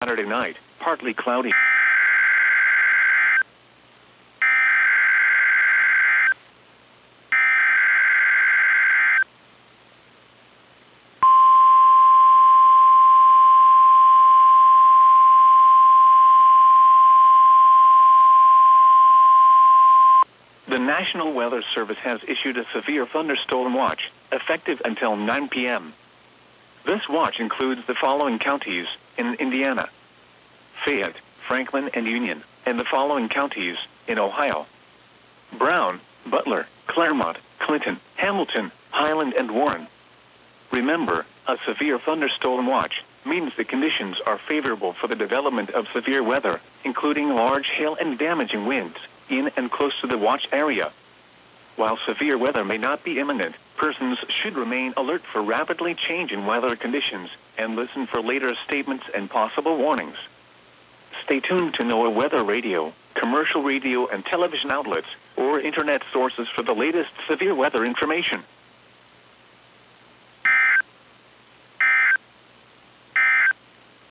Saturday night, partly cloudy. The National Weather Service has issued a severe thunderstorm watch, effective until 9 p.m. This watch includes the following counties in Indiana: Fayette, Franklin, and Union, and the following counties in Ohio: Brown, Butler, Claremont, Clinton, Hamilton, Highland, and Warren. Remember, a severe thunderstorm watch means the conditions are favorable for the development of severe weather, including large hail and damaging winds, in and close to the watch area. While severe weather may not be imminent, persons should remain alert for rapidly changing weather conditions and listen for later statements and possible warnings. Stay tuned to NOAA weather radio, commercial radio and television outlets, or internet sources for the latest severe weather information.